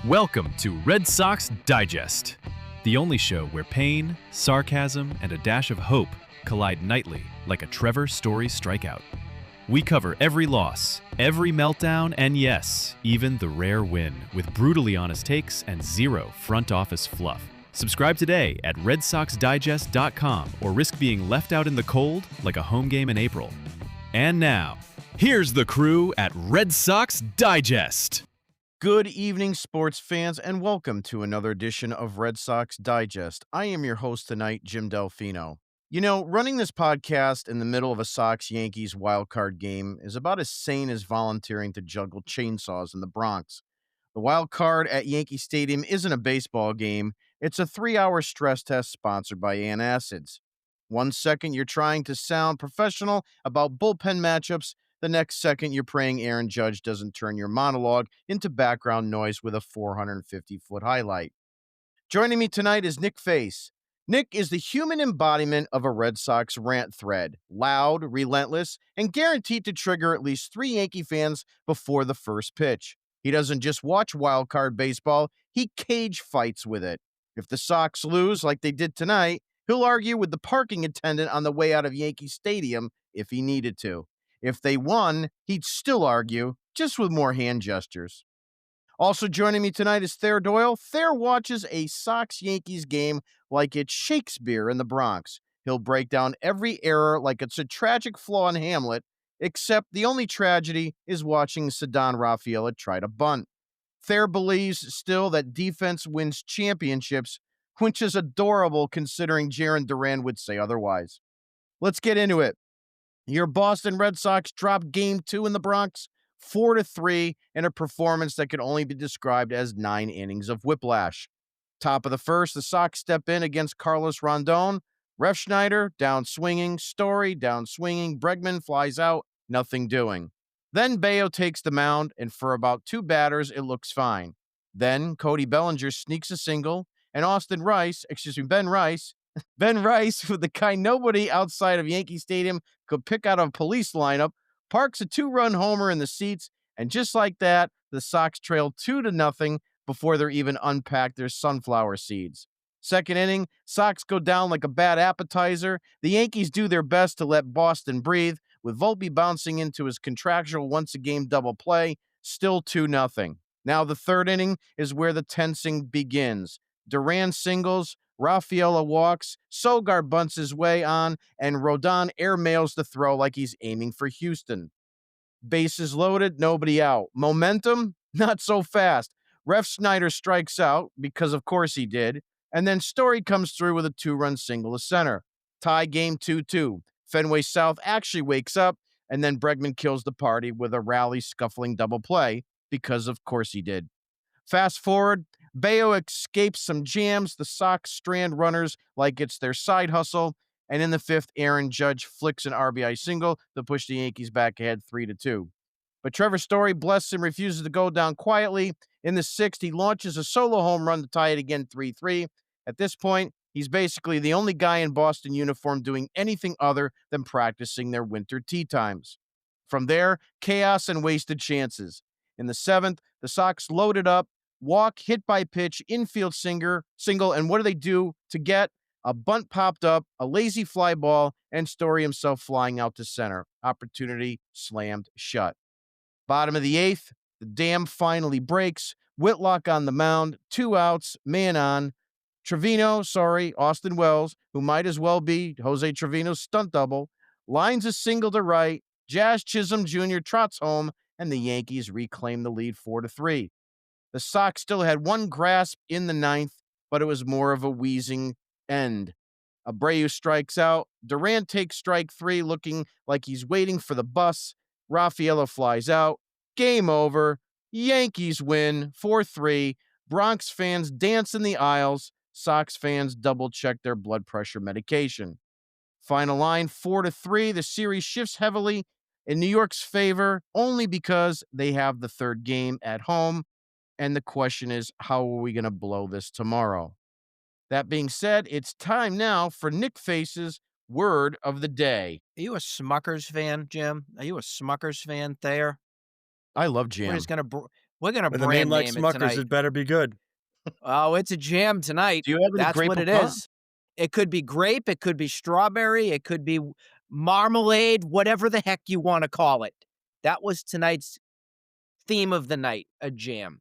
Welcome to Red Sox Digest, the only show where pain, sarcasm, and a dash of hope collide nightly like a Trevor Story strikeout. We cover every loss, every meltdown, and yes, even the rare win, with brutally honest takes and zero front office fluff. Subscribe today at RedSoxDigest.com or risk being left out in the cold like a home game in April. And now, here's the crew at Red Sox Digest. Good evening, sports fans, and welcome to another edition of Red Sox Digest. I am your host tonight, Jim Dalfino. You know, running this podcast in the middle of a Sox-Yankees wildcard game is about as sane as volunteering to juggle chainsaws in the Bronx. The wild card at Yankee Stadium isn't a baseball game. It's a 3-hour stress test sponsored by antacids. 1 second, you're trying to sound professional about bullpen matchups. The next second, you're praying Aaron Judge doesn't turn your monologue into background noise with a 450-foot highlight. Joining me tonight is Nick Face. Nick is the human embodiment of a Red Sox rant thread, loud, relentless, and guaranteed to trigger at least 3 Yankee fans before the first pitch. He doesn't just watch wildcard baseball, he cage fights with it. If the Sox lose like they did tonight, he'll argue with the parking attendant on the way out of Yankee Stadium if he needed to. If they won, he'd still argue, just with more hand gestures. Also joining me tonight is Thayer Doyle. Thayer watches a Sox-Yankees game like it's Shakespeare in the Bronx. He'll break down every error like it's a tragic flaw in Hamlet, except the only tragedy is watching Ceddanne Rafaela try to bunt. Thayer believes still that defense wins championships, which is adorable considering Jarren Duran would say otherwise. Let's get into it. Your Boston Red Sox dropped Game 2 in the Bronx 4-3 in a performance that could only be described as 9 innings of whiplash. Top of the first, the Sox step in against Carlos Rondon. Refsnyder down swinging, Story down swinging, Bregman flies out, nothing doing. Then Bello takes the mound, and for about 2 batters, it looks fine. Then Cody Bellinger sneaks a single, and Ben Rice, with the kind nobody outside of Yankee Stadium could pick out of a police lineup, parks a 2-run homer in the seats, and just like that, the Sox trail 2-0 before they're even unpacked their sunflower seeds. Second inning, Sox go down like a bad appetizer. The Yankees do their best to let Boston breathe, with Volpe bouncing into his contractual once-a-game double play, still 2-0. Now the third inning is where the tensing begins. Duran singles, Rafaela walks, Sogard bunts his way on, and Rodon airmails the throw like he's aiming for Houston. Bases loaded, nobody out. Momentum? Not so fast. Refsnyder strikes out, because of course he did, and then Story comes through with a 2-run single to center. Tie game 2-2. Fenway South actually wakes up, and then Bregman kills the party with a rally scuffling double play, because of course he did. Fast forward, Bello escapes some jams. The Sox strand runners like it's their side hustle. And in the 5th, Aaron Judge flicks an RBI single to push the Yankees back ahead 3-2. But Trevor Story, bless him, refuses to go down quietly. In the 6th, he launches a solo home run to tie it again 3-3. At this point, he's basically the only guy in Boston uniform doing anything other than practicing their winter tee times. From there, chaos and wasted chances. In the 7th, the Sox loaded up, walk, hit by pitch, infield single, and what do to get? A bunt popped up, a lazy fly ball, and Story himself flying out to center. Opportunity slammed shut. Bottom of the 8th, the dam finally breaks. Whitlock on the mound, 2 outs, man on. Austin Wells, who might as well be Jose Trevino's stunt double, lines a single to right. Jazz Chisholm Jr. trots home, and the Yankees reclaim the lead 4-3. The Sox still had one grasp in the 9th, but it was more of a wheezing end. Abreu strikes out. Durant takes strike 3, looking like he's waiting for the bus. Rafaela flies out. Game over. Yankees win 4-3. Bronx fans dance in the aisles. Sox fans double-check their blood pressure medication. Final line 4-3. The series shifts heavily in New York's favor only because they have the third game at home. And the question is, how are we going to blow this tomorrow? That being said, it's time now for Nick Face's word of the day. Are you a Smuckers fan, Jim? Are you a Smuckers fan, Thayer? I love jam. We're going to When the name brand like name it Smuckers, tonight. it better be good. Oh, it's a jam tonight. Do you have any That's grape what it Poupon? is. It could be grape. It could be strawberry. It could be marmalade, whatever the heck you want to call it. That was tonight's theme of the night, a jam.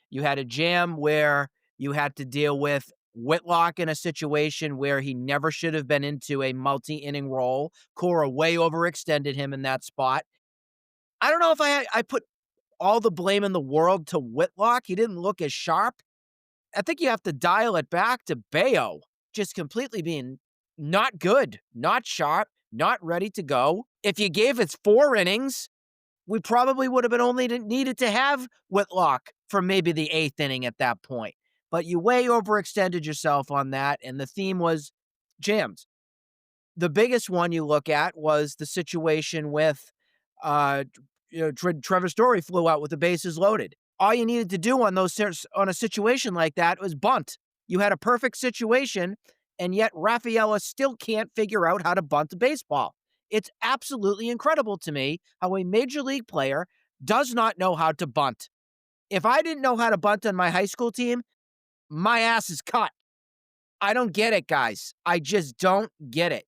You had a jam where you had to deal with Whitlock in a situation where he never should have been into a multi-inning role. Cora way overextended him in that spot. I don't know if I put all the blame in the world to Whitlock. He didn't look as sharp. I think you have to dial it back to Bayo just completely being not good, not sharp, not ready to go. If you gave it 4 innings, we probably would have been only needed to have Whitlock for maybe the 8th inning at that point. But you way overextended yourself on that, and the theme was jams. The biggest one you look at was the situation with Trevor Story flew out with the bases loaded. All you needed to do on a situation like that was bunt. You had a perfect situation, and yet Rafaela still can't figure out how to bunt a baseball. It's absolutely incredible to me how a major league player does not know how to bunt. If I didn't know how to bunt on my high school team, my ass is cut. I don't get it, guys. I just don't get it.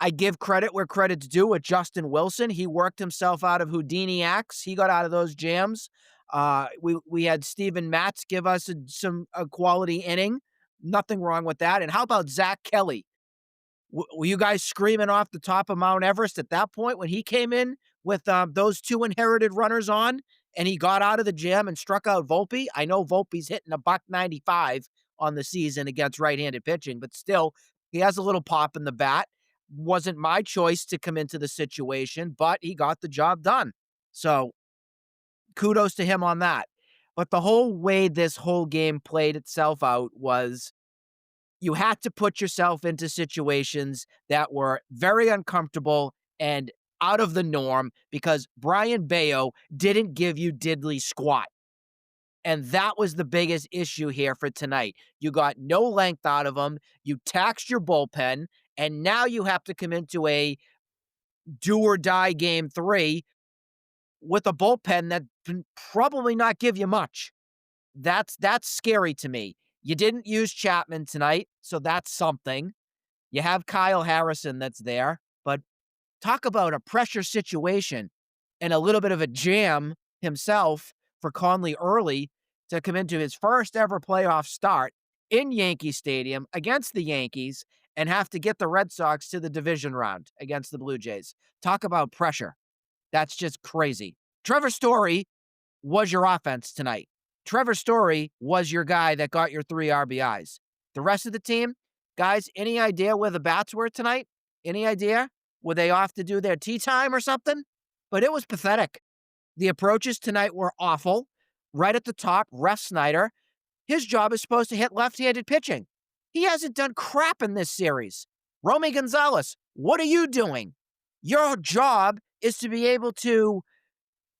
I give credit where credit's due with Justin Wilson. He worked himself out of Houdini acts. He got out of those jams. We had Steven Matz give us a quality inning. Nothing wrong with that. And how about Zach Kelly? Were you guys screaming off the top of Mount Everest at that point when he came in with those 2 inherited runners on and he got out of the jam and struck out Volpe? I know Volpe's hitting a $195 on the season against right-handed pitching, but still, he has a little pop in the bat. Wasn't my choice to come into the situation, but he got the job done. So kudos to him on that. But the whole way this whole game played itself out was you had to put yourself into situations that were very uncomfortable and out of the norm because Brian Bayo didn't give you diddly squat. And that was the biggest issue here for tonight. You got no length out of him. You taxed your bullpen. And now you have to come into a do or die game 3 with a bullpen that can probably not give you much. That's scary to me. You didn't use Chapman tonight, so that's something. You have Kyle Harrison that's there, but talk about a pressure situation and a little bit of a jam himself for Conley early to come into his first ever playoff start in Yankee Stadium against the Yankees and have to get the Red Sox to the division round against the Blue Jays. Talk about pressure. That's just crazy. Trevor Story was your offense tonight. Trevor Story was your guy that got your 3 RBIs. The rest of the team, guys, any idea where the bats were tonight? Any idea? Were they off to do their tea time or something? But it was pathetic. The approaches tonight were awful. Right at the top, Ref Snyder, his job is supposed to hit left-handed pitching. He hasn't done crap in this series. Romy Gonzalez, what are you doing? Your job is to be able to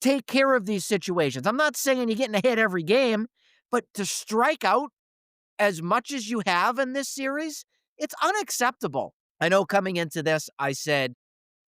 take care of these situations. I'm not saying you're getting a hit every game, but to strike out as much as you have in this series, it's unacceptable. I know coming into this, I said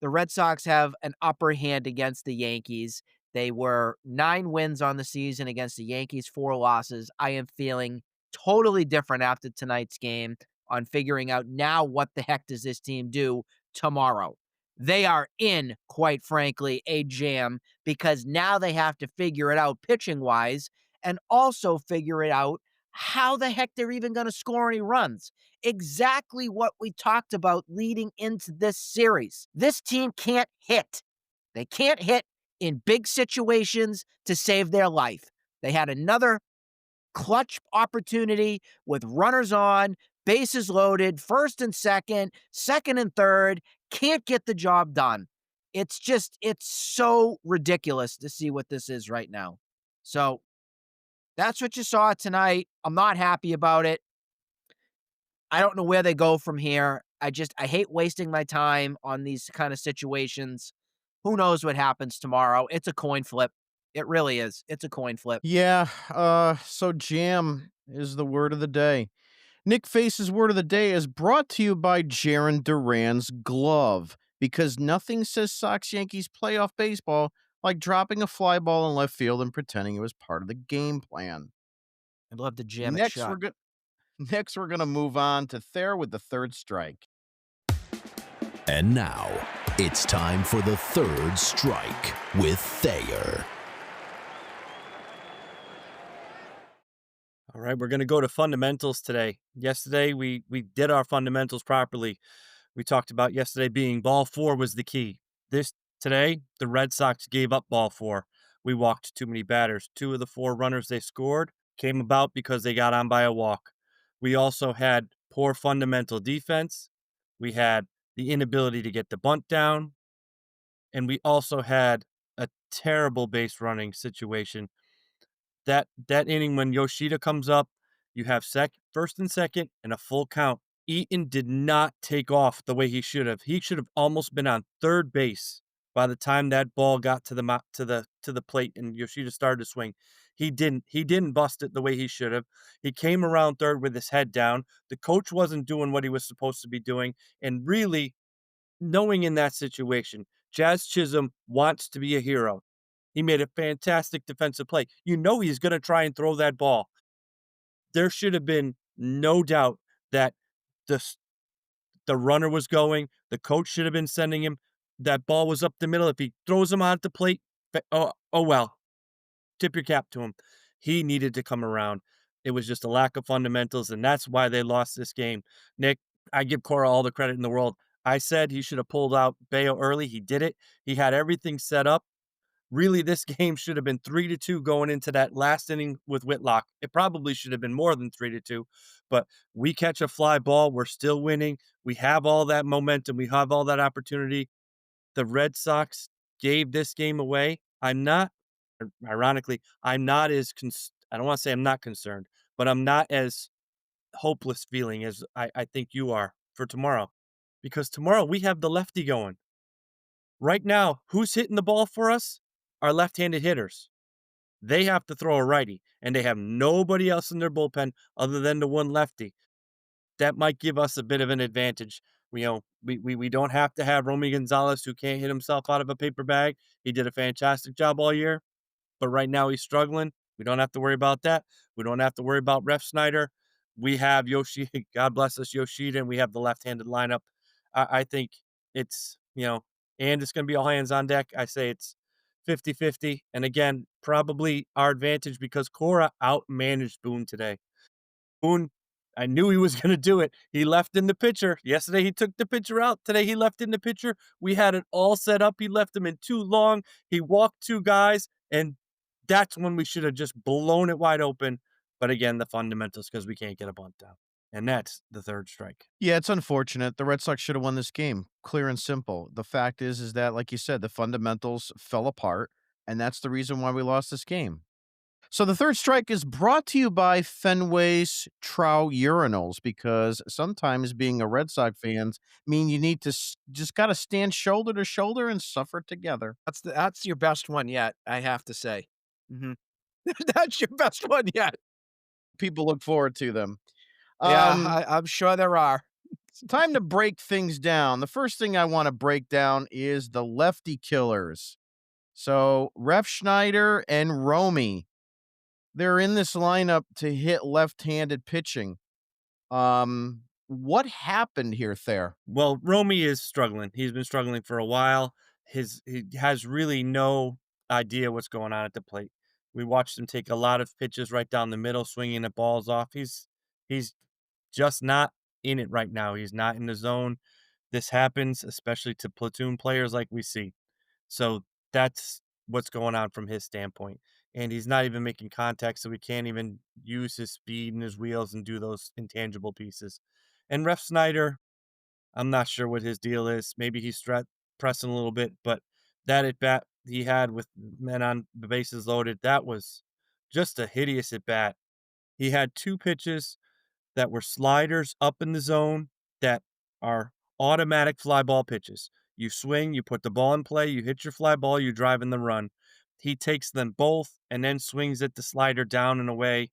the Red Sox have an upper hand against the Yankees. They were 9 wins on the season against the Yankees, 4 losses. I am feeling totally different after tonight's game on figuring out now what the heck does this team do tomorrow. They are in, quite frankly, a jam because now they have to figure it out pitching-wise and also figure it out how the heck they're even going to score any runs. Exactly what we talked about leading into this series. This team can't hit. They can't hit in big situations to save their life. They had another clutch opportunity with runners on, bases loaded, first and second and third, can't get the job done. It's so ridiculous to see what this is right now. So that's what you saw tonight. I'm not happy about it. I don't know where they go from here. I hate wasting my time on these kind of situations. Who knows what happens tomorrow? It's a coin flip. It really is. It's a coin flip. Yeah, so jam is the word of the day. Nick Face's word of the day is brought to you by Jaron Duran's glove, because nothing says Sox Yankees playoff baseball like dropping a fly ball in left field and pretending it was part of the game plan. I'd love to jam it Next, shut. we're good. Next, we're gonna move on to Thayer with the third strike. And now, it's time for the third strike with Thayer. All right, we're going to go to fundamentals today. Yesterday, we did our fundamentals properly. We talked about yesterday being ball four was the key. Today, the Red Sox gave up ball four. We walked too many batters. Two of the four runners they scored came about because they got on by a walk. We also had poor fundamental defense. We had the inability to get the bunt down. And we also had a terrible base running situation. That inning when Yoshida comes up, you have first and second and a full count. Eaton did not take off the way he should have. He should have almost been on third base by the time that ball got to the plate and Yoshida started to swing. He didn't bust it the way he should have. He came around third with his head down. The coach wasn't doing what he was supposed to be doing, and really knowing in that situation, Jazz Chisholm wants to be a hero. He made a fantastic defensive play. You know he's going to try and throw that ball. There should have been no doubt that the the runner was going. The coach should have been sending him. That ball was up the middle. If he throws him out the plate, oh well. Tip your cap to him. He needed to come around. It was just a lack of fundamentals, and that's why they lost this game. Nick, I give Cora all the credit in the world. I said he should have pulled out Bayo early. He did it. He had everything set up. Really, this game should have been 3-2 going into that last inning with Whitlock. It probably should have been more than 3-2, but we catch a fly ball. We're still winning. We have all that momentum. We have all that opportunity. The Red Sox gave this game away. Ironically, I'm not as, I don't want to say I'm not concerned, but I'm not as hopeless feeling as I think you are for tomorrow. Because tomorrow we have the lefty going. Right now, who's hitting the ball for us? Our left-handed hitters. They have to throw a righty, and they have nobody else in their bullpen other than the one lefty. That might give us a bit of an advantage. We don't have to have Romy Gonzalez, who can't hit himself out of a paper bag. He did a fantastic job all year, but right now he's struggling. We don't have to worry about that. We don't have to worry about Ref Snyder. We have Yoshida, God bless us, Yoshida, and we have the left-handed lineup. I think it's, and it's going to be all hands on deck. I say it's 50-50. And again, probably our advantage because Cora outmanaged Boone today. Boone, I knew he was going to do it. He left in the pitcher. Yesterday, he took the pitcher out. Today, he left in the pitcher. We had it all set up. He left him in too long. He walked two guys, and that's when we should have just blown it wide open. But again, the fundamentals because we can't get a bunt down. And that's the third strike. Yeah, it's unfortunate. The Red Sox should have won this game, clear and simple. The fact is that, like you said, the fundamentals fell apart, and that's the reason why we lost this game. So the third strike is brought to you by Fenway's Trout Urinals, because sometimes being a Red Sox fan mean you need to just got to stand shoulder to shoulder and suffer together. That's your best one yet, I have to say. Mhm. That's your best one yet. People look forward to them. Yeah, Um, I'm sure there are. It's time to break things down. The first thing I want to break down is the lefty killers. So Ref Schneider and Romy, they're in this lineup to hit left-handed pitching. What happened here, Thayer? Well, Romy is struggling. He's been struggling for a while. He has really no idea what's going on at the plate. We watched him take a lot of pitches right down the middle, swinging the balls off. He's just not in it right now. He's not in the zone. This happens, especially to platoon players like we see. So that's what's going on from his standpoint. And he's not even making contact, so he can't even use his speed and his wheels and do those intangible pieces. And Ref Snyder, I'm not sure what his deal is. Maybe he's pressing a little bit, but that at bat he had with men on the bases loaded, that was just a hideous at bat. He had two pitches that were sliders up in the zone that are automatic fly ball pitches. You swing, you put the ball in play, you hit your fly ball, you drive in the run. He takes them both and then swings at the slider down and away.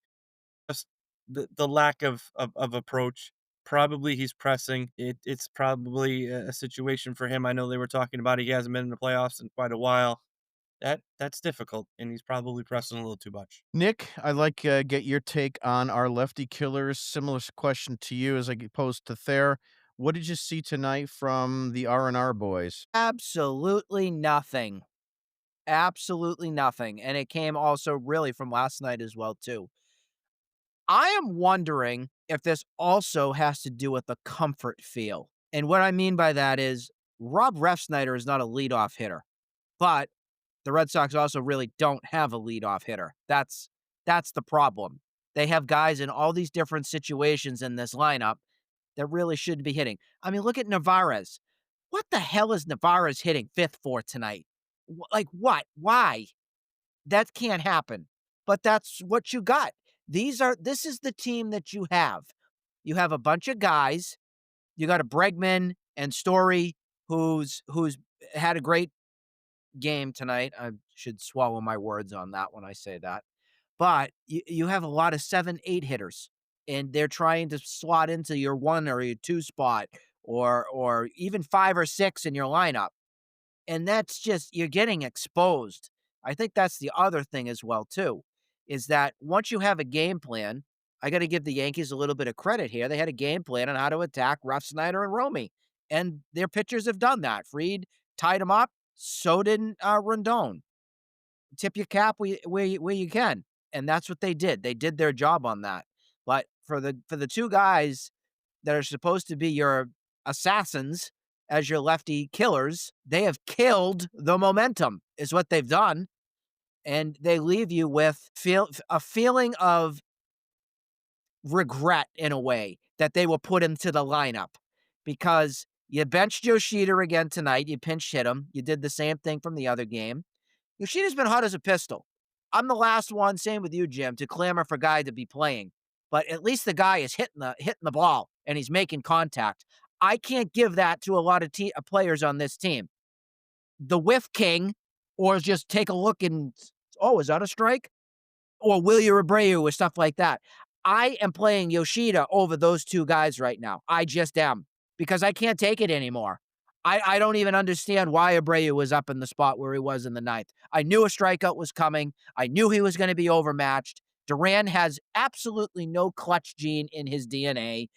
Just the lack of approach. Probably he's pressing. It's probably a situation for him. I know they were talking about he hasn't been in the playoffs in quite a while. that's difficult, and he's probably pressing a little too much. Nick, I'd like get your take on our lefty killers. Similar question to you as I posed to Thayer. What did you see tonight from the R&R boys? Absolutely nothing. Absolutely nothing. And it came also really from last night as well, too. I am wondering if this also has to do with the comfort feel. And what I mean by that is Rob Refsnyder is not a leadoff hitter, but the Red Sox also really don't have a leadoff hitter. That's the problem. They have guys in all these different situations in this lineup that really should be hitting. I mean, look at Navarez. What the hell is Navarez hitting fifth for tonight? Like what? Why? That can't happen. But that's what you got. This is the team that you have. You have a bunch of guys. You got a Bregman and Story who's had a great game tonight. I should swallow my words on that when I say that. But you have a lot of 7, 8 hitters, and they're trying to slot into your 1 or your 2 spot or even 5 or 6 in your lineup. And that's just you're getting exposed. I think that's the other thing as well too, is that once you have a game plan, I got to give the Yankees a little bit of credit here. They had a game plan on how to attack Ruff Snyder and Romy, and their pitchers have done that. Fried tied them up. So did Rondon. Tip your cap where you can, and that's what they did. They did their job on that. But for the two guys that are supposed to be your assassins as your lefty killers, they have killed the momentum, is what they've done. And they leave you with a feeling of regret in a way that they were put into the lineup because you benched Yoshida again tonight. You pinch hit him. You did the same thing from the other game. Yoshida's been hot as a pistol. I'm the last one, same with you, Jim, to clamor for Guy to be playing. But at least the guy is hitting the ball and he's making contact. I can't give that to a lot of players on this team. The whiff king, or just take a look and, oh, is that a strike? Or Willie Abreu or stuff like that. I am playing Yoshida over those two guys right now. I just am. Because I can't take it anymore. I don't even understand why Abreu was up in the spot where he was in the ninth. I knew a strikeout was coming. I knew he was going to be overmatched. Duran has absolutely no clutch gene in his DNA.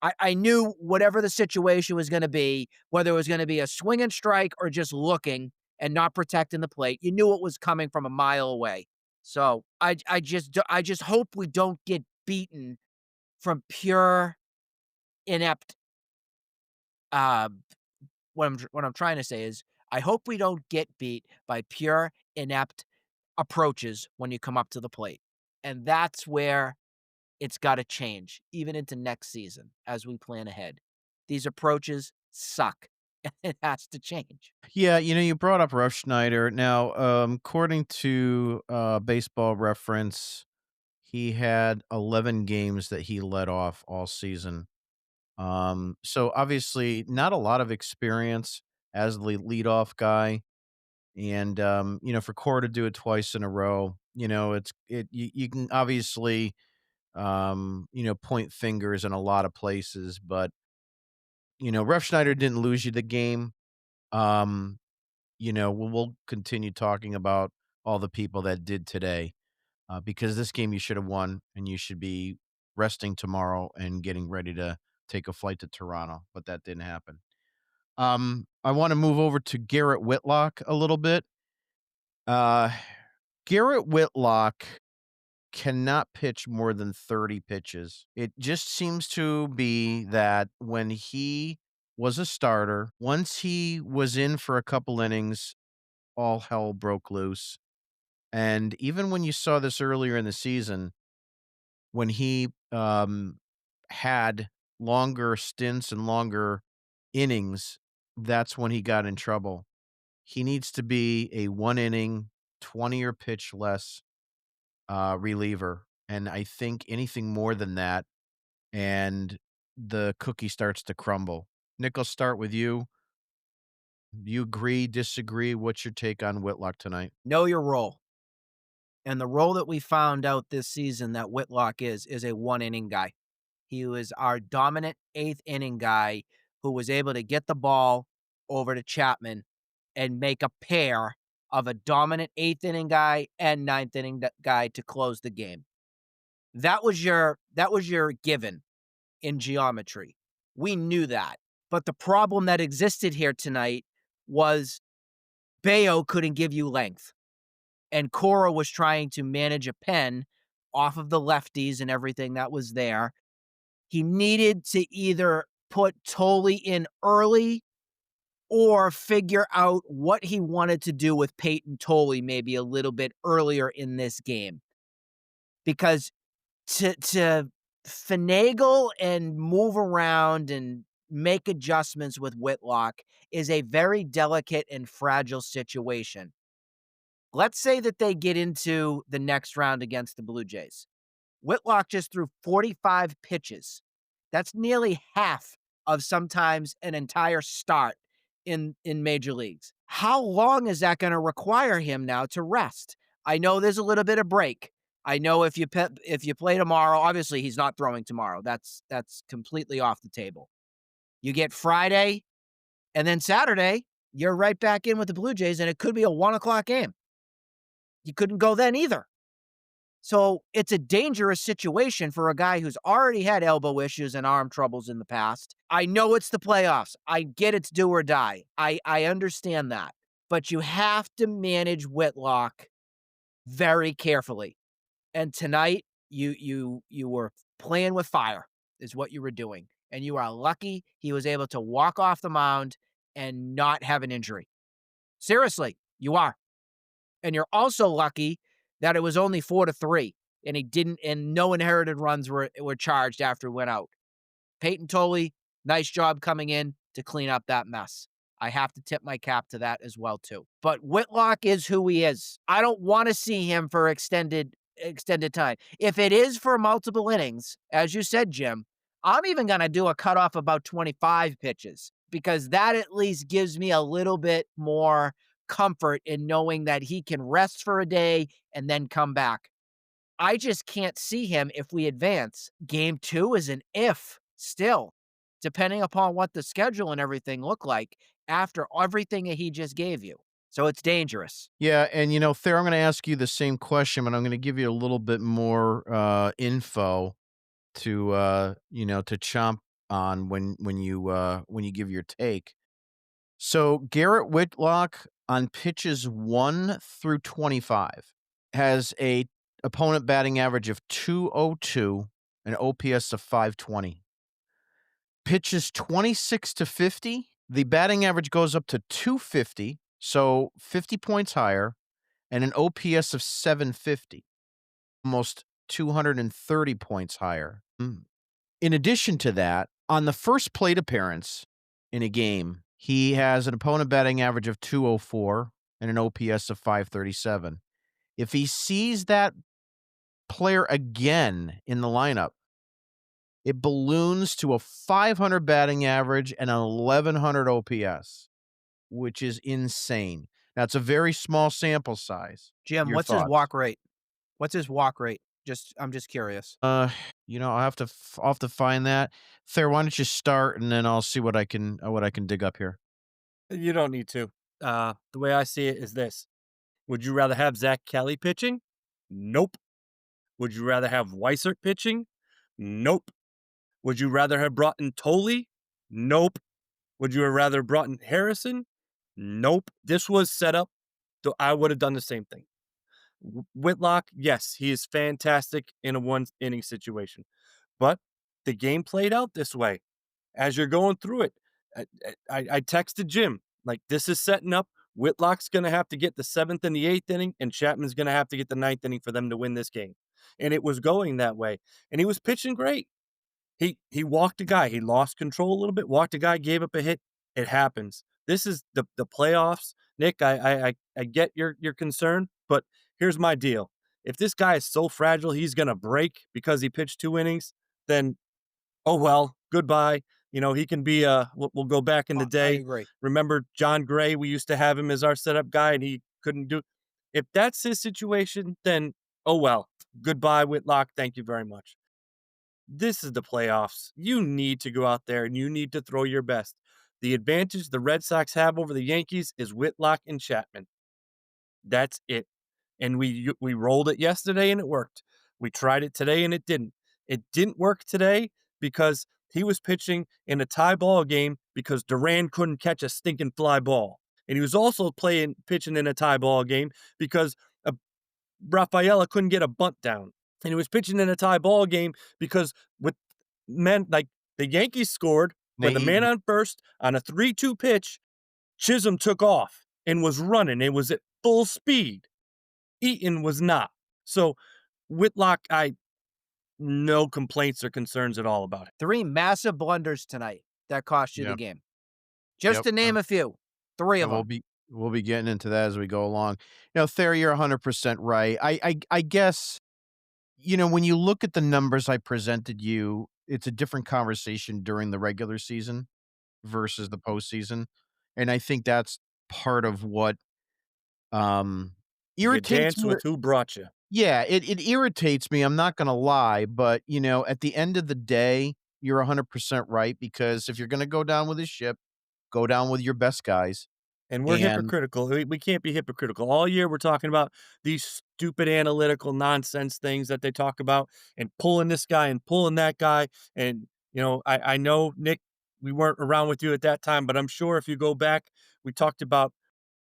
I knew whatever the situation was going to be, whether it was going to be a swing and strike or just looking and not protecting the plate, you knew it was coming from a mile away. So I just hope we don't get beaten from pure inept. What I'm trying to say is I hope we don't get beat by pure inept approaches when you come up to the plate, and that's where it's got to change, even into next season as we plan ahead. These approaches suck. It has to change. Yeah, you brought up Ruff Schneider. Now, according to Baseball Reference, he had 11 games that he led off all season. So obviously not a lot of experience as the leadoff guy. And, for Cora to do it twice in a row, you can obviously, point fingers in a lot of places, but, Ref Schneider didn't lose you the game. We'll continue talking about all the people that did today, because this game you should have won and you should be resting tomorrow and getting ready to take a flight to Toronto, but that didn't happen. I want to move over to Garrett Whitlock a little bit. Garrett Whitlock cannot pitch more than 30 pitches. It just seems to be that when he was a starter, once he was in for a couple innings, all hell broke loose. And even when you saw this earlier in the season, when he had longer stints and longer innings, that's when he got in trouble. He needs to be a 1 inning, 20 pitch less reliever. And I think anything more than that, and the cookie starts to crumble. Nick, I'll start with you. Do you agree, disagree? What's your take on Whitlock tonight? Know your role. And the role that we found out this season that Whitlock is a 1-inning guy. He was our dominant 8th inning guy who was able to get the ball over to Chapman and make a pair of a dominant 8th inning guy and 9th inning guy to close the game. That was your given in geometry. We knew that. But the problem that existed here tonight was Bayo couldn't give you length. And Cora was trying to manage a pen off of the lefties and everything that was there. He needed to either put Tolley in early or figure out what he wanted to do with Peyton Tolley maybe a little bit earlier in this game. Because to finagle and move around and make adjustments with Whitlock is a very delicate and fragile situation. Let's say that they get into the next round against the Blue Jays. Whitlock just threw 45 pitches. That's nearly half of sometimes an entire start in major leagues. How long is that going to require him now to rest? I know there's a little bit of break. I know if you play tomorrow, obviously he's not throwing tomorrow. That's completely off the table. You get Friday, and then Saturday, you're right back in with the Blue Jays, and it could be a 1:00 game. You couldn't go then either. So it's a dangerous situation for a guy who's already had elbow issues and arm troubles in the past. I know it's the playoffs. I get it's do or die. I understand that. But you have to manage Whitlock very carefully. And tonight, you were playing with fire is what you were doing. And you are lucky he was able to walk off the mound and not have an injury. Seriously, you are. And you're also lucky that it was only 4-3 and no inherited runs were charged after it went out. Peyton Tolley, nice job coming in to clean up that mess. I have to tip my cap to that as well, too. But Whitlock is who he is. I don't want to see him for extended time. If it is for multiple innings, as you said, Jim, I'm even going to do a cutoff about 25 pitches because that at least gives me a little bit more comfort in knowing that he can rest for a day and then come back. I just can't see him if we advance. Game 2 is an if still, depending upon what the schedule and everything look like after everything that he just gave you. So it's dangerous. Yeah, and Thayer, I'm going to ask you the same question, but I'm going to give you a little bit more info to to chomp on when you give your take. So Garrett Whitlock on pitches 1 through 25 has a opponent batting average of 202 and OPS of 520. Pitches 26 to 50, the batting average goes up to 250, so 50 points higher, and an OPS of 750, almost 230 points higher. In addition to that, on the first plate appearance in a game, he has an opponent batting average of 204 and an OPS of 537. If he sees that player again in the lineup, it balloons to a 500 batting average and an 1100 OPS, which is insane. Now, it's a very small sample size. Jim, what's his walk rate? What's his walk rate? I'm just curious. I'll have to find that. Thayer, why don't you start, and then I'll see what I can dig up here. You don't need to. The way I see it is this. Would you rather have Zach Kelly pitching? Nope. Would you rather have Weissert pitching? Nope. Would you rather have brought in Tolley? Nope. Would you have rather brought in Harrison? Nope. This was set up, so I would have done the same thing. Whitlock, yes, he is fantastic in a one-inning situation. But the game played out this way. As you're going through it, I texted Jim, like, this is setting up. Whitlock's going to have to get the 7th and the 8th inning, and Chapman's going to have to get the 9th inning for them to win this game. And it was going that way. And he was pitching great. He walked a guy. He lost control a little bit, walked a guy, gave up a hit. It happens. This is the playoffs. Nick, I get your concern, but here's my deal. If this guy is so fragile he's going to break because he pitched 2 innings, then, oh well, goodbye. He can be we'll go back in the day. I agree. Remember John Gray? We used to have him as our setup guy, and he couldn't do. If that's his situation, then, oh well, goodbye, Whitlock. Thank you very much. This is the playoffs. You need to go out there and you need to throw your best. The advantage the Red Sox have over the Yankees is Whitlock and Chapman. That's it. And we rolled it yesterday and it worked. We tried it today and it didn't. It didn't work today because he was pitching in a tie ball game because Duran couldn't catch a stinking fly ball. And he was also pitching in a tie ball game because Rafaela couldn't get a bunt down. And he was pitching in a tie ball game because with men like the Yankees scored with a man on first on a 3-2 pitch. Chisholm took off and was running. It was at full speed. Eaton was not. So Whitlock, no complaints or concerns at all about it. 3 massive blunders tonight that cost you the Yep. game. Just Yep. to name a few. 3 of And them. we'll be getting into that as we go along. Thayer, you're 100% right. I guess, when you look at the numbers I presented you, it's a different conversation during the regular season versus the postseason, and I think that's part of what You irritates dance me. with who brought you. Yeah, it irritates me. I'm not gonna lie, but at the end of the day, you're 100% right, because if you're gonna go down with a ship, go down with your best guys. And we're And hypocritical. We can't be hypocritical. All year we're talking about these stupid analytical nonsense things that they talk about and pulling this guy and pulling that guy. And, I know, Nick, we weren't around with you at that time, but I'm sure if you go back, we talked about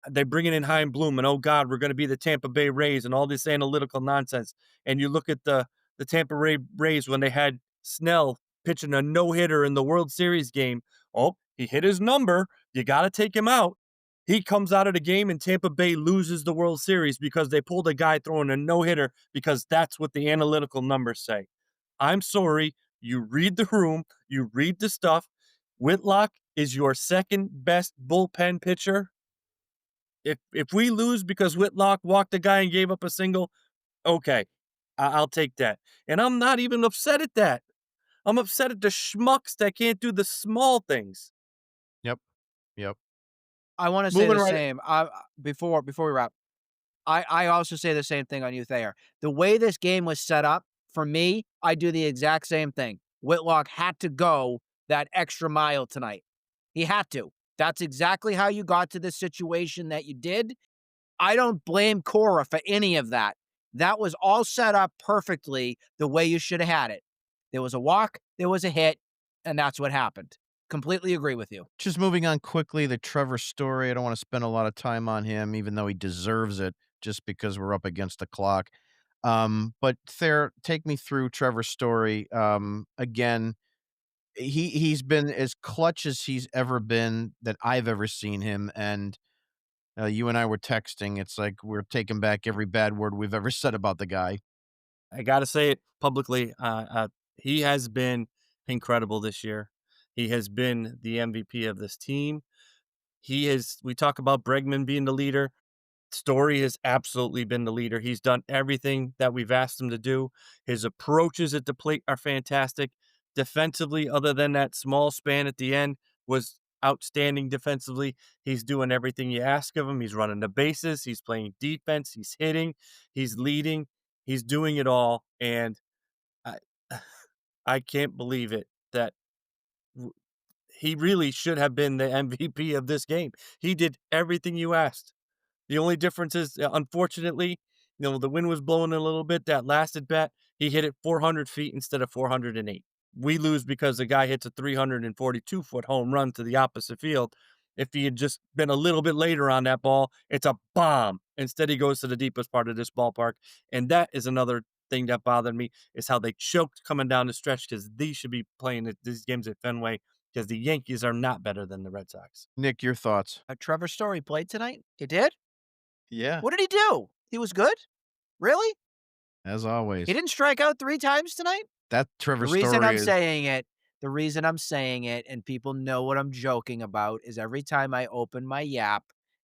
they bringing in Chaim Bloom and, oh, God, we're going to be the Tampa Bay Rays and all this analytical nonsense. And you look at the Tampa Bay Rays when they had Snell pitching a no-hitter in the World Series game. Oh, he hit his number. You got to take him out. He comes out of the game and Tampa Bay loses the World Series because they pulled a guy throwing a no-hitter because that's what the analytical numbers say. I'm sorry. You read the room. You read the stuff. Whitlock is your second best bullpen pitcher. If we lose because Whitlock walked the guy and gave up a single, okay, I'll take that. And I'm not even upset at that. I'm upset at the schmucks that can't do the small things. Yep. I want to say Moving the right- same. Before we wrap, I also say the same thing on you, Thayer. The way this game was set up, for me, I do the exact same thing. Whitlock had to go that extra mile tonight. He had to. That's exactly how you got to the situation that you did. I don't blame Cora for any of that. That was all set up perfectly the way you should have had it. There was a walk, there was a hit, and that's what happened. Completely agree with you. Just moving on quickly, the Trevor Story. I don't want to spend a lot of time on him, even though he deserves it, just because we're up against the clock. But Thayer, take me through Trevor Story. Again, he's been as clutch as he's ever been that I've ever seen him. And you and I were texting. It's like we're taking back every bad word we've ever said about the guy. I got to say it publicly. He has been incredible this year. He has been the MVP of this team. We talk about Bregman being the leader. Story has absolutely been the leader. He's done everything that we've asked him to do. His approaches at the plate are fantastic. Defensively, other than that small span at the end, was outstanding defensively. He's doing everything you ask of him. He's running the bases. He's playing defense. He's hitting. He's leading. He's doing it all. And I, I can't believe it that he really should have been the MVP of this game. He did everything you asked. The only difference is, unfortunately, the wind was blowing a little bit. That last at bat, he hit it 400 feet instead of 408. We lose because the guy hits a 342-foot home run to the opposite field. If he had just been a little bit later on that ball, it's a bomb. Instead, he goes to the deepest part of this ballpark. And that is another thing that bothered me, is how they choked coming down the stretch, because these should be playing these games at Fenway, because the Yankees are not better than the Red Sox. Nick, your thoughts? Trevor Story played tonight? He did? Yeah, What did he do? He was good? Really? as always. He didn't strike out 3 times tonight? That Trevor The reason Story I'm is saying it, and people know what I'm joking about, is every time I open my Yap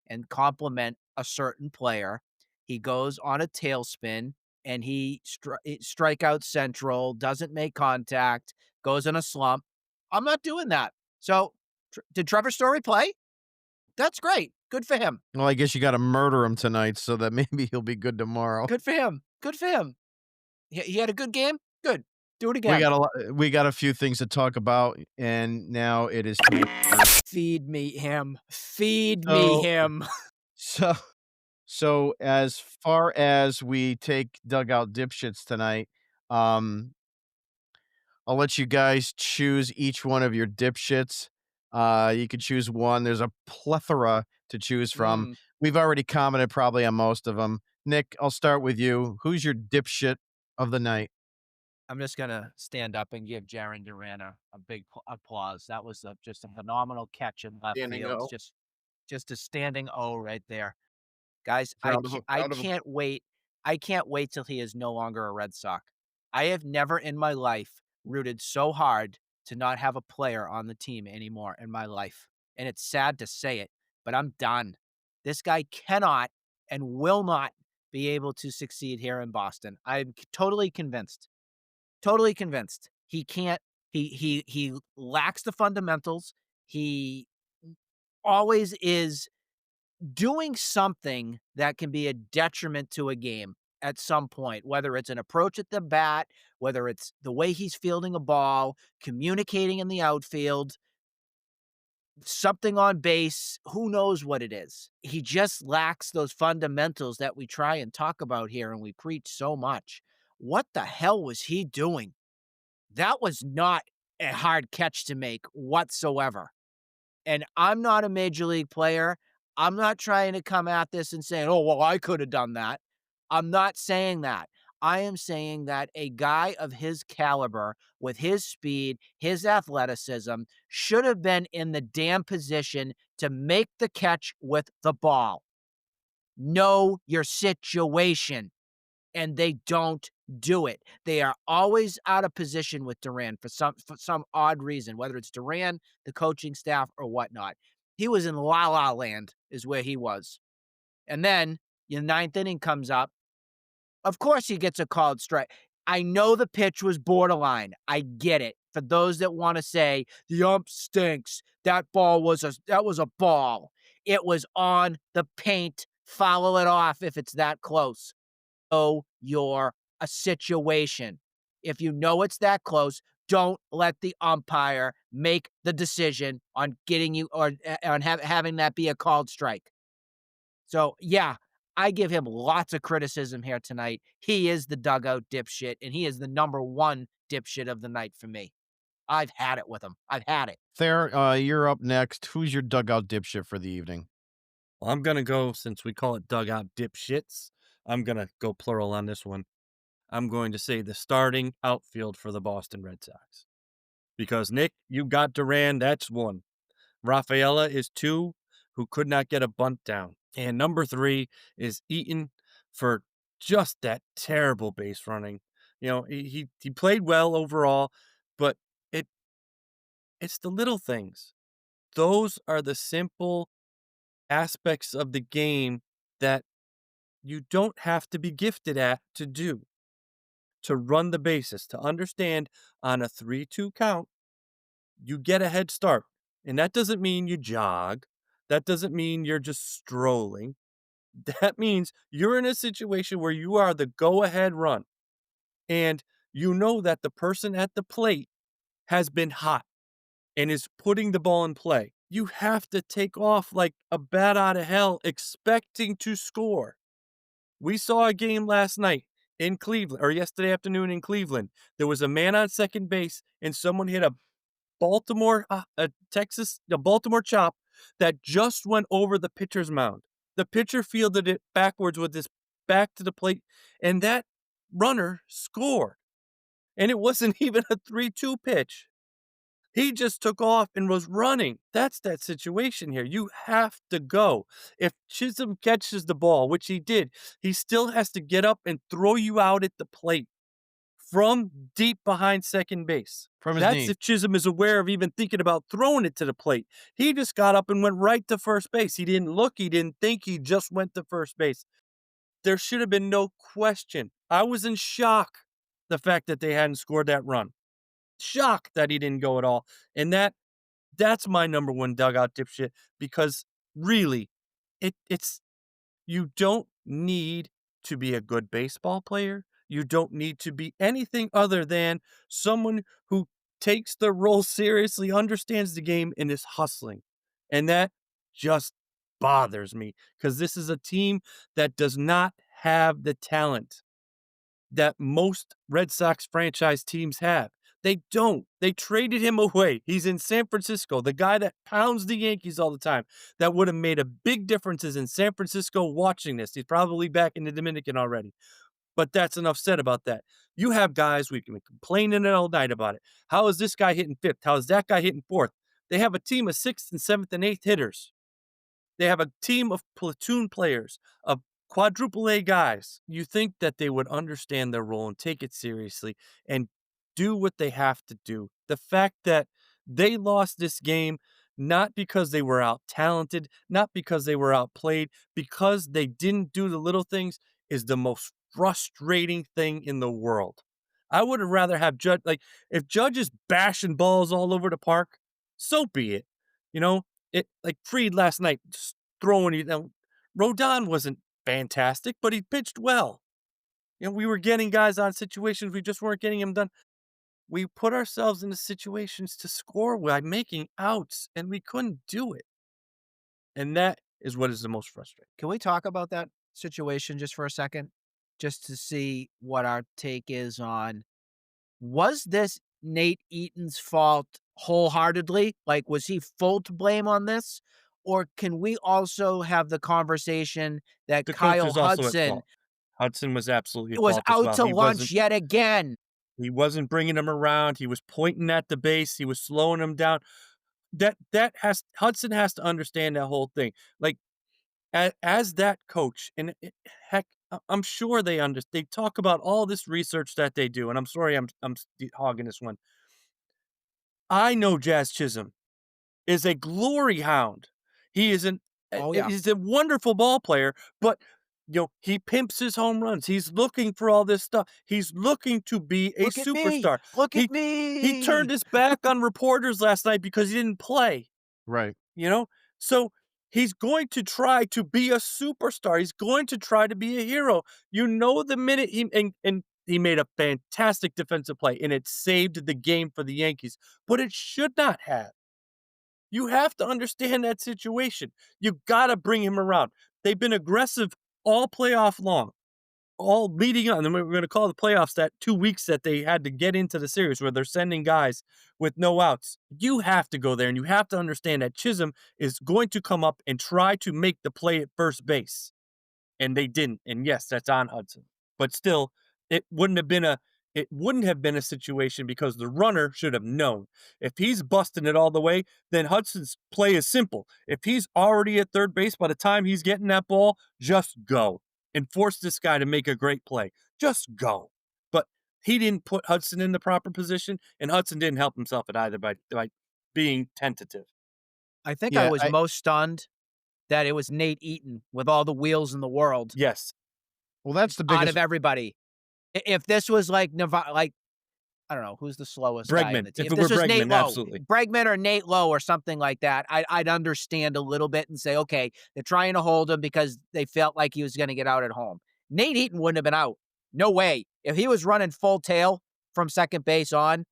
and compliment a certain player, he goes on a tailspin and he strikeout central, doesn't make contact, goes in a slump. I'm not doing that. So, did Trevor Story play? That's great. Good for him. Well, I guess you got to murder him tonight so that maybe he'll be good tomorrow. Good for him. Good for him. He had a good game. Good. Do it again. We got a few things to talk about, and now it is time. Feed me him. Feed So- me him. So, So as far as we take dugout dipshits tonight, um, I'll let you guys choose each one of your dipshits. You could choose one. There's a plethora to choose from. Mm, We've already commented probably on most of them. Nick, I'll start with you. Who's your dipshit of the night? I'm just gonna stand up and give Jaron Duran a big applause. That was just a phenomenal catch in left Standing field. O. Just a standing O right there. Guys, Proud of him. I Proud of him. can't wait. I can't wait till he is no longer a Red Sox. I have never in my life rooted so hard to not have a player on the team anymore in my life. And it's sad to say it, but I'm done. This guy cannot and will not be able to succeed here in Boston. I'm totally convinced. Totally convinced. He can't. He lacks the fundamentals. He always is doing something that can be a detriment to a game at some point, whether it's an approach at the bat, whether it's the way he's fielding a ball, communicating in the outfield, something on base, who knows what it is. He just lacks those fundamentals that we try and talk about here and we preach so much. What the hell was he doing? That was not a hard catch to make whatsoever. And I'm not a major league player. I'm not trying to come at this and saying, "Oh, well, I could have done that." I'm not saying that. I am saying that a guy of his caliber, with his speed, his athleticism, should have been in the damn position to make the catch with the ball. Know your situation. And they don't do it. They are always out of position with Duran for some odd reason, whether it's Duran, the coaching staff, or whatnot. He was in la la land, is where he was. And then your ninth inning comes up. Of course, he gets a called strike. I know the pitch was borderline. I get it. For those that want to say the ump stinks, that was a ball. It was on the paint. Foul it off if it's that close. You're a situation. If you know it's that close, don't let the umpire make the decision on getting you or on having that be a called strike. So, yeah, I give him lots of criticism here tonight. He is the dugout dipshit, and he is the number one dipshit of the night for me. I've had it with him. I've had it. Thayer, you're up next. Who's your dugout dipshit for the evening? Well, I'm going to go, since we call it dugout dipshits, I'm going to go plural on this one. I'm going to say the starting outfield for the Boston Red Sox. Because, Nick, you got Duran, that's one. Rafaela is two, who could not get a bunt down. And number three is Eaton for just that terrible base running. You know, he played well overall, but it's the little things. Those are the simple aspects of the game that you don't have to be gifted at to do. To run the bases, to understand on a 3-2 count, you get a head start. And that doesn't mean you jog. That doesn't mean you're just strolling. That means you're in a situation where you are the go-ahead run. And you know that the person at the plate has been hot and is putting the ball in play. You have to take off like a bat out of hell expecting to score. We saw a game last night in Cleveland, or yesterday afternoon in Cleveland. There was a man on second base, and someone hit a Baltimore chop that just went over the pitcher's mound. The pitcher fielded it backwards with his back to the plate, and that runner scored. And it wasn't even a 3-2 pitch. He just took off and was running. That's that situation here. You have to go. If Chisholm catches the ball, which he did, he still has to get up and throw you out at the plate from deep behind second base. From his That's knee. if Chisholm is aware of even thinking about throwing it to the plate. He just got up and went right to first base. He didn't look. He didn't think. He just went to first base. There should have been no question. I was in shock the fact that they hadn't scored that run. Shocked that he didn't go at all. And that's my number one dugout dipshit, because really, it's you don't need to be a good baseball player. You don't need to be anything other than someone who takes the role seriously, understands the game, and is hustling. And that just bothers me because this is a team that does not have the talent that most Red Sox franchise teams have. They don't. They traded him away. He's in San Francisco, the guy that pounds the Yankees all the time. That would have made a big difference in San Francisco watching this. He's probably back in the Dominican already. But that's enough said about that. You have guys, we can be complaining all night about it. How is this guy hitting fifth? How is that guy hitting fourth? They have a team of sixth and seventh and eighth hitters. They have a team of platoon players, of quadruple A guys. You think that they would understand their role and take it seriously and do what they have to do. The fact that they lost this game not because they were out talented, not because they were outplayed, because they didn't do the little things is the most frustrating thing in the world. I would have rather have Judge, like, if Judge is bashing balls all over the park, so be it. You know, it like Fried last night, just throwing it. Rodon wasn't fantastic, but he pitched well. You know, we were getting guys on situations, we just weren't getting them done. We put ourselves into situations to score by making outs, and we couldn't do it. And that is what is the most frustrating. Can we talk about that situation just for a second? Just to see what our take is on, was this Nate Eaton's fault wholeheartedly? Like, was he full to blame on this? Or can we also have the conversation that The coach Kyle is also at Hudson fault. Hudson was absolutely at was fault as out well. to lunch yet again? He wasn't bringing him around. He was pointing at the base. He was slowing him down. Hudson has to understand that whole thing. Like, as that coach, and heck, I'm sure they talk about all this research that they do. And I'm sorry, I'm hogging this one. I know Jazz Chisholm is a glory hound. He is Oh, yeah. he's a wonderful ball player, but he pimps his home runs. He's looking for all this stuff. He's looking to be a Look at me. superstar. Look at me. He turned his back on reporters last night because he didn't play. Right. So he's going to try to be a superstar. He's going to try to be a hero. The minute he made a fantastic defensive play, and it saved the game for the Yankees, but it should not have. You have to understand that situation. You got to bring him around. They've been aggressive all playoff long, all leading on. And we're going to call the playoffs that 2 weeks that they had to get into the series where they're sending guys with no outs. You have to go there, and you have to understand that Chisholm is going to come up and try to make the play at first base. And they didn't. And yes, that's on Hudson. But still, it wouldn't have been a situation because the runner should have known. If he's busting it all the way, then Hudson's play is simple. If he's already at third base by the time he's getting that ball, just go and force this guy to make a great play. Just go. But he didn't put Hudson in the proper position, and Hudson didn't help himself at either by being tentative. I think Yeah, I was most stunned that it was Nate Eaton with all the wheels in the world Yes. Well, that's the out biggest. of everybody. If this was like I don't know, who's the slowest guy in Bregman. the team. If it this were was Nate Bregman, Lowe, absolutely. Bregman or Nate Lowe or something like that, I'd understand a little bit and say, okay, they're trying to hold him because they felt like he was going to get out at home. Nate Eaton wouldn't have been out. No way. If he was running full tail from second base on,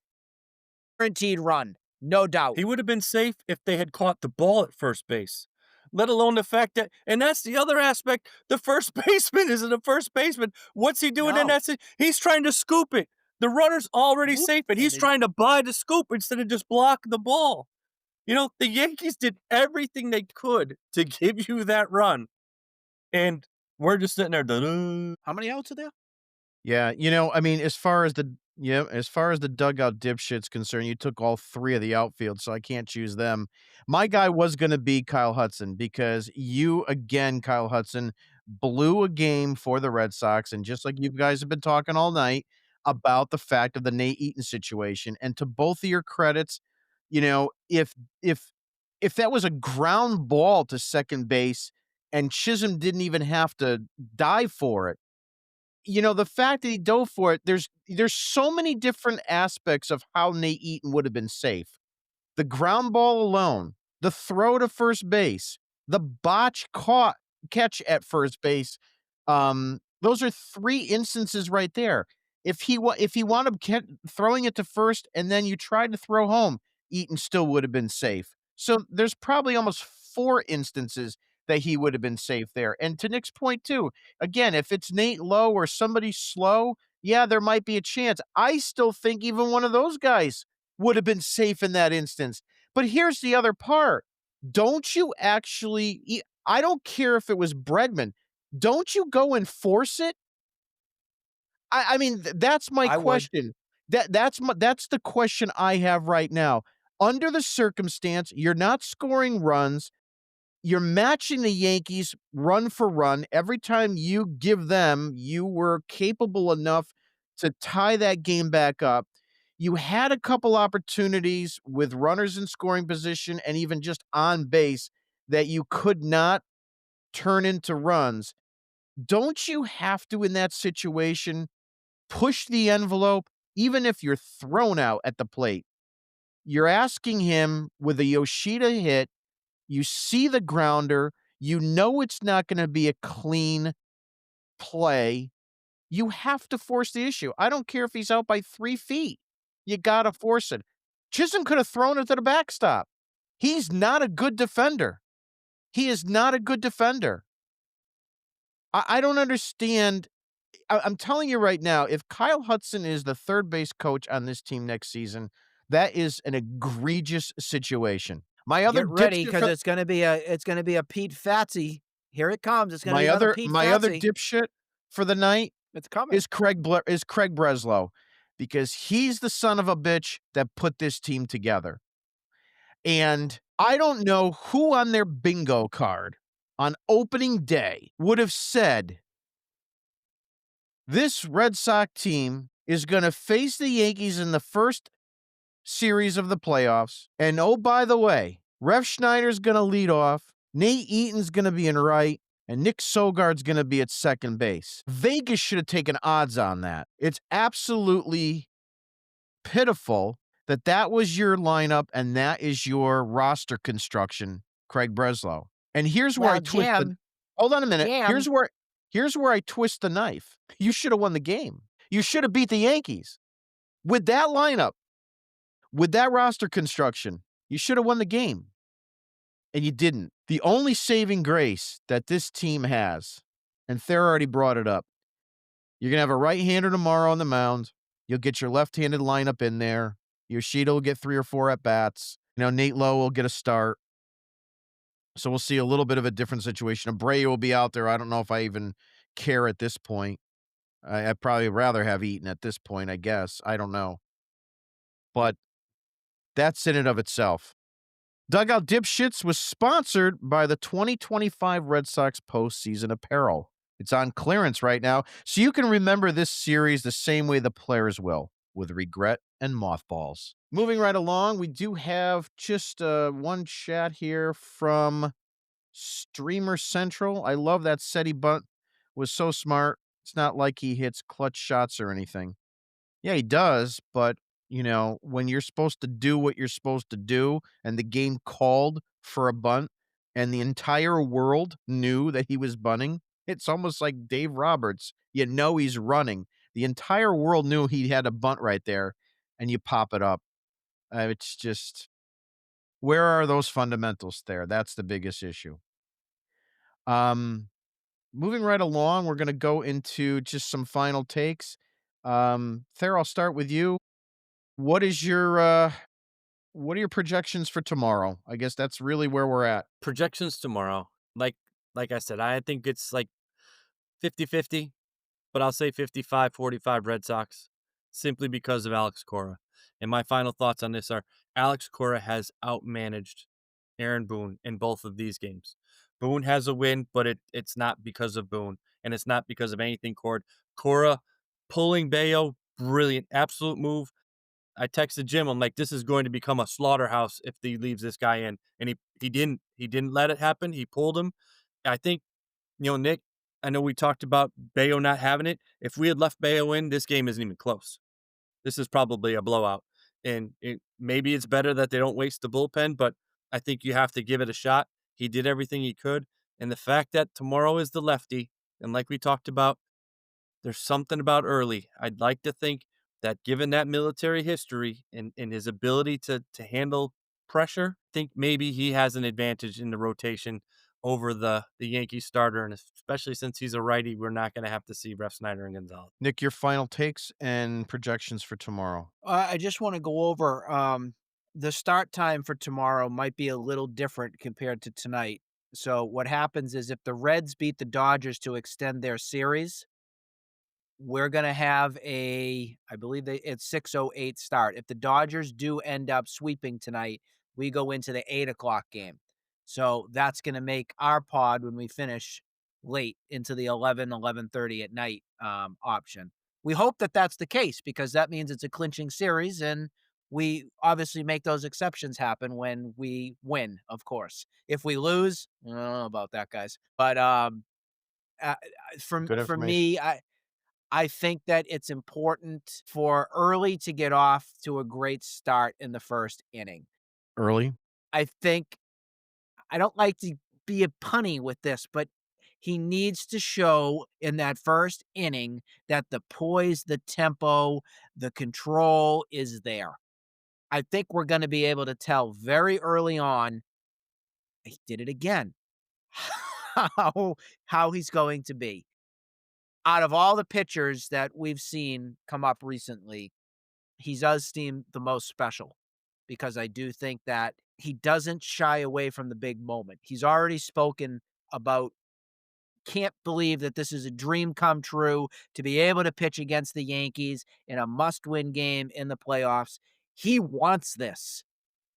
guaranteed run. No doubt. He would have been safe if they had caught the ball at first base, let alone the fact that, and that's the other aspect, the first baseman isn't a first baseman. What's he doing in No. that? He's trying to scoop it. The runner's already Whoop, safe, and he's and trying to buy the scoop instead of just block the ball. The Yankees did everything they could to give you that run, and we're just sitting there. "Da-da." How many outs are there? Yeah, I mean, as far as the dugout dipshit's concerned, you took all three of the outfield, so I can't choose them. My guy was going to be Kyle Hudson because you, again, Kyle Hudson, blew a game for the Red Sox, and just like you guys have been talking all night about the fact of the Nate Eaton situation, and to both of your credits, if that was a ground ball to second base and Chisholm didn't even have to dive for it, the fact that he dove for it, there's so many different aspects of how Nate Eaton would have been safe. The ground ball alone, the throw to first base, the botch catch at first base. Those are three instances right there. If he wound up throwing it to first and then you tried to throw home, Eaton still would have been safe. So there's probably almost four instances that he would have been safe there. And to Nick's point too, again, if it's Nate Lowe or somebody slow, yeah, there might be a chance. I still think even one of those guys would have been safe in that instance. But here's the other part. Don't you actually, I don't care if it was Bregman, don't you go and force it? I mean, that's my I would. question. That's the question I have right now. Under the circumstance, you're not scoring runs. You're matching the Yankees run for run. Every time you give them, you were capable enough to tie that game back up. You had a couple opportunities with runners in scoring position and even just on base that you could not turn into runs. Don't you have to, in that situation, push the envelope, even if you're thrown out at the plate? You're asking him with a Yoshida hit. You see the grounder. You know it's not going to be a clean play. You have to force the issue. I don't care if he's out by 3 feet. You got to force it. Chisholm could have thrown it to the backstop. He's not a good defender. He is not a good defender. I don't understand. I'm telling you right now, if Kyle Hudson is the third base coach on this team next season, that is an egregious situation. My other Get ready dipshit because for- it's going to be a Pete Fatsy. Here it comes. It's going to be my another other Pete my Fatsy. other dipshit for the night It's coming. is Craig Breslow, because he's the son of a bitch that put this team together. And I don't know who on their bingo card on opening day would have said, this Red Sox team is going to face the Yankees in the first series of the playoffs. And oh, by the way, Ref Schneider's going to lead off. Nate Eaton's going to be in right. And Nick Sogard's going to be at second base. Vegas should have taken odds on that. It's absolutely pitiful that that was your lineup and that is your roster construction, Craig Breslow. And here's where I twist the, hold on a minute. Here's where I twist the knife. You should have won the game. You should have beat the Yankees. With that lineup, with that roster construction, you should have won the game. And you didn't. The only saving grace that this team has, and Thayer already brought it up, you're going to have a right-hander tomorrow on the mound. You'll get your left-handed lineup in there. Yoshida will get 3 or 4 at-bats. Nate Lowe will get a start. So we'll see a little bit of a different situation. Abreu will be out there. I don't know if I even care at this point. I'd probably rather have Eaton at this point, I guess. I don't know. But that's in and of itself. Dugout Dipshits was sponsored by the 2025 Red Sox postseason apparel. It's on clearance right now, so you can remember this series the same way the players will, with regret and mothballs. Moving right along, we do have just one chat here from Streamer Central. I love that Seti bunt. Was so smart. It's not like he hits clutch shots or anything. Yeah, he does, but when you're supposed to do what you're supposed to do and the game called for a bunt and the entire world knew that he was bunting, it's almost like Dave Roberts. He's running. The entire world knew he had a bunt right there, and you pop it up. It's just, where are those fundamentals there? That's the biggest issue. Moving right along, we're going to go into just some final takes. Thayer, I'll start with you. What are your projections for tomorrow? I guess that's really where we're at. Projections tomorrow. Like I said, I think it's like 50-50, but I'll say 55-45 Red Sox simply because of Alex Cora. And my final thoughts on this are Alex Cora has outmanaged Aaron Boone in both of these games. Boone has a win, but it's not because of Boone, and it's not because of anything Cora pulling Bayo, brilliant, absolute move. I texted Jim. I'm like, this is going to become a slaughterhouse if he leaves this guy in. And he didn't let it happen. He pulled him. I think, Nick, I know we talked about Bayo not having it. If we had left Bayo in, this game isn't even close. This is probably a blowout. And maybe it's better that they don't waste the bullpen, but I think you have to give it a shot. He did everything he could. And the fact that tomorrow is the lefty, and like we talked about, there's something about early. I'd like to think that given that military history and his ability to handle pressure, I think maybe he has an advantage in the rotation over the Yankee starter, and especially since he's a righty, we're not going to have to see Ref Snyder and Gonzalez. Nick, your final takes and projections for tomorrow. I just want to go over the start time for tomorrow might be a little different compared to tonight. So what happens is if the Reds beat the Dodgers to extend their series, we're going to have I believe it's 6:08 start. If the Dodgers do end up sweeping tonight, we go into the 8 o'clock game. So that's going to make our pod when we finish late into the 11:30 at night option. We hope that that's the case because that means it's a clinching series, and we obviously make those exceptions happen when we win, of course. If we lose, I don't know about that, guys. But uh, Good for information. me, I think that it's important for early to get off to a great start in the first inning. Early. I think I don't like to be a punny with this, but he needs to show in that first inning that the poise, the tempo, the control is there. I think we're going to be able to tell very early on, he did it again, how, how he's going to be. Out of all the pitchers that we've seen come up recently, he does seem the most special because I do think that he doesn't shy away from the big moment. He's already spoken about can't believe that this is a dream come true to be able to pitch against the Yankees in a must-win game in the playoffs. He wants this.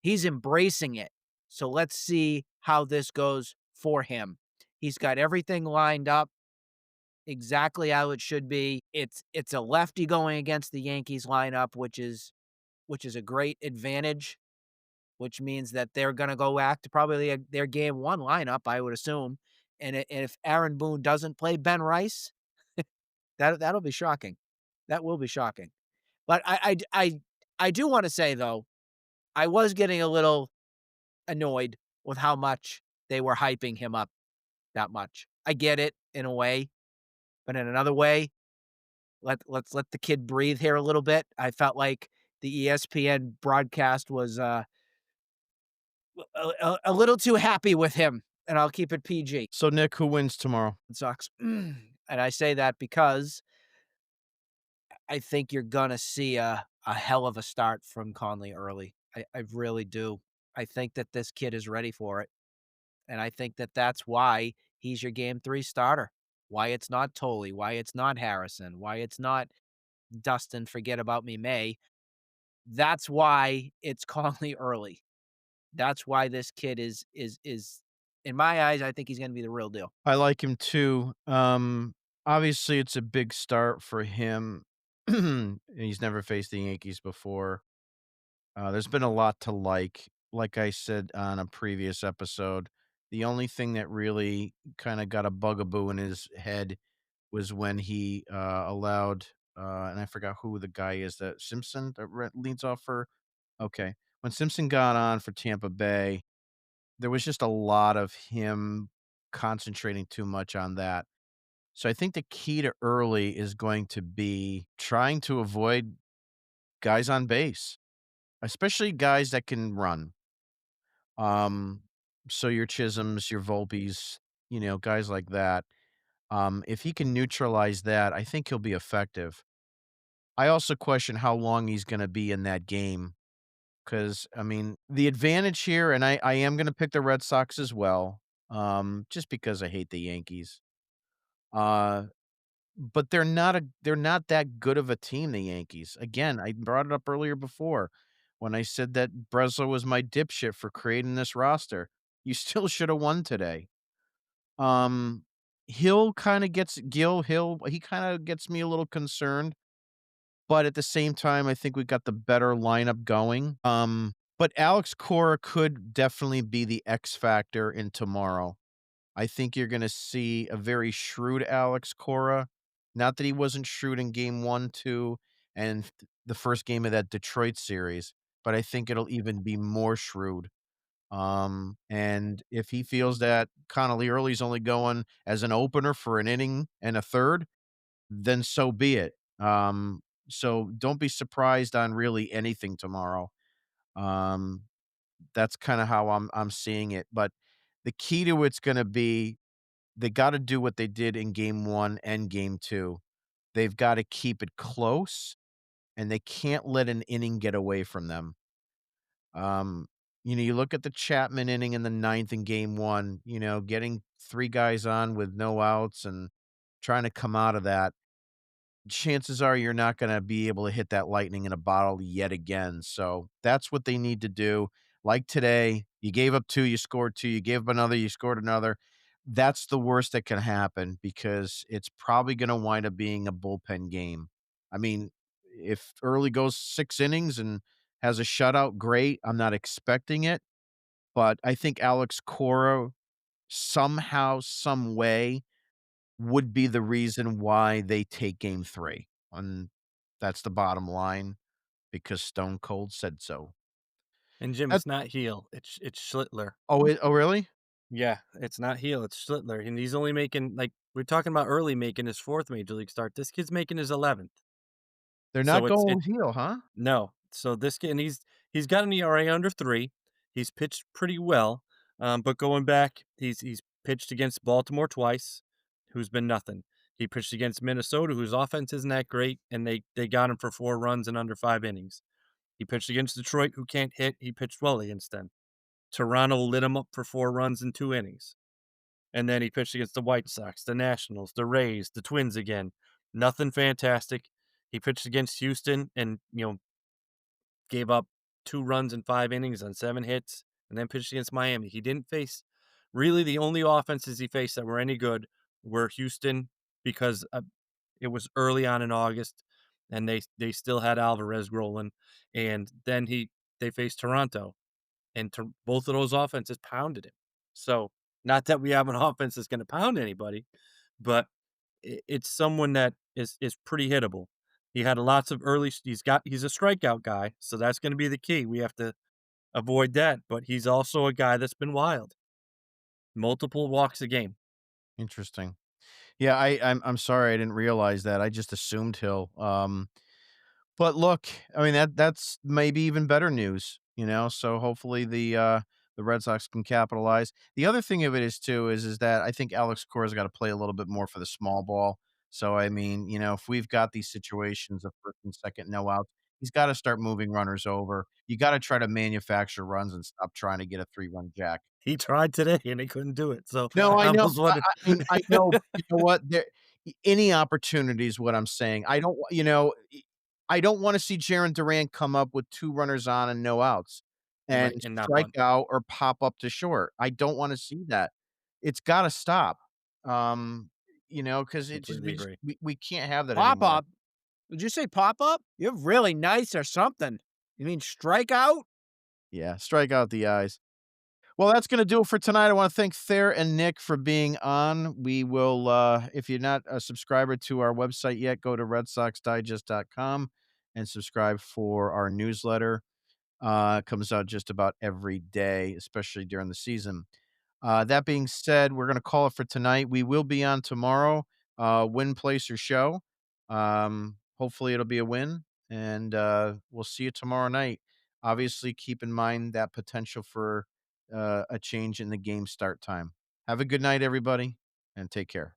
He's embracing it. So let's see how this goes for him. He's got everything lined up exactly how it should be. It's a lefty going against the Yankees lineup, which is a great advantage, which means that they're going to go back to probably their game one lineup, I would assume. And if Aaron Boone doesn't play Ben Rice, that'll be shocking. That will be shocking. But I do want to say though, I was getting a little annoyed with how much they were hyping him up that much. I get it in a way, but in another way, let's let the kid breathe here a little bit. I felt like the ESPN broadcast was a little too happy with him, and I'll keep it PG. So, Nick, who wins tomorrow? It sucks. And I say that because I think you're gonna see a hell of a start from Conley early. I really do. I think that this kid is ready for it, and I think that that's why he's your game 3 starter. Why it's not Tolley, why it's not Harrison, why it's not Dustin, forget about me, May. That's why it's Conley early. That's why this kid is in my eyes, I think he's gonna be the real deal. I like him too. Obviously, it's a big start for him. He's never faced the Yankees before. There's been a lot to like. Like I said on a previous episode, the only thing that really kind of got a bugaboo in his head was when he allowed, and I forgot who the guy is that Simpson that leads off for. Okay, when Simpson got on for Tampa Bay, there was just a lot of him concentrating too much on that. So I think the key to early is going to be trying to avoid guys on base, especially guys that can run. Um, so your Chisholms, your Volpes, guys like that. If he can neutralize that, I think he'll be effective. I also question how long he's going to be in that game because, I mean, the advantage here, and I am going to pick the Red Sox as well, just because I hate the Yankees. Uh, but they're not that good of a team, the Yankees. Again, I brought it up earlier before when I said that Breslow was my dipshit for creating this roster. You still should have won today. Um, Hill kind of gets Gil Hill. He kind of gets me a little concerned, but at the same time, I think we got the better lineup going. But Alex Cora could definitely be the X factor in tomorrow. I think you're going to see a very shrewd Alex Cora. Not that he wasn't shrewd in game 1, 2, and the first game of that Detroit series, but I think it'll even be more shrewd. And if he feels that Connolly Early's only going as an opener for an inning and a third, then so be it. So don't be surprised on really anything tomorrow. Um, that's kind of how I'm seeing it. But The key to it's gonna be they gotta do what they did in game 1 and game 2. They've gotta keep it close, and they can't let an inning get away from them. Um, you look at the Chapman inning in the ninth in game 1, getting 3 guys on with no outs and trying to come out of that. Chances are you're not gonna be able to hit that lightning in a bottle yet again, so that's what they need to do. Like today, you gave up 2, you scored 2, you gave up another, you scored another. That's the worst that can happen because it's probably gonna wind up being a bullpen game. I mean, if Early goes 6 innings and has a shutout, great. I'm not expecting it, but I think Alex Cora somehow, some way would be the reason why they take game 3, and that's the bottom line because Stone Cold said so. And Jim, That it's not Heel, it's Schlittler. Oh, really? Yeah, it's not Heel, it's Schlittler, and he's only making like we're talking about early making his 4th major league start. This kid's making his 11th. They're not So going it with heel, huh? no. So this kid, and he's got an ERA under 3. He's pitched pretty well, but going back, he's pitched against Baltimore twice, who's been nothing. He pitched against Minnesota, whose offense isn't that great, and they got him for 4 runs in under 5 innings. He pitched against Detroit, who can't hit. He pitched well against them. Toronto lit him up for 4 runs in 2 innings. And then he pitched against the White Sox, the Nationals, the Rays, the Twins again. Nothing fantastic. He pitched against Houston and, gave up 2 runs in 5 innings on 7 hits, and then pitched against Miami. He didn't face really the only offenses he faced that were any good were Houston because it was early on in August, and they still had Alvarez rolling, and then they faced Toronto, and both of those offenses pounded him. So, not that we have an offense that's going to pound anybody, but it's someone that is pretty hittable. He had lots of early. He's a strikeout guy, so that's going to be the key. We have to avoid that. But he's also a guy that's been wild, multiple walks a game. Interesting. Yeah, I'm sorry I didn't realize that. I just assumed Hill. But look, I mean that's maybe even better news. So hopefully the Red Sox can capitalize. The other thing of it is too is that I think Alex Cora's got to play a little bit more for the small ball. So I mean, if we've got these situations of first and second no outs, he's got to start moving runners over. You got to try to manufacture runs and stop trying to get a 3-run jack. He tried today and he couldn't do it. So No, I I know. almost wanted. I mean, I know, but you know what? Any opportunity is what I'm saying. I don't, I don't want to see Jaron Durant come up with 2 runners on and no outs and Right, and not strike bunt. out or pop up to short. I don't want to see that. It's got to stop. Um, because it just Completely we just agree. we can't have that Pop anymore. up. Did you say pop up? You're really nice or something. You mean strikeout? Yeah, strike out the eyes. Well, that's gonna do it for tonight. I wanna thank Thayer and Nick for being on. We will, if you're not a subscriber to our website yet, go to redsoxdigest.com and subscribe for our newsletter. It comes out just about every day, especially during the season. That being said, we're gonna call it for tonight. We will be on tomorrow, win, place, or show. Hopefully it'll be a win, and, we'll see you tomorrow night. Obviously, keep in mind that potential for, a change in the game start time. Have a good night, everybody, and take care.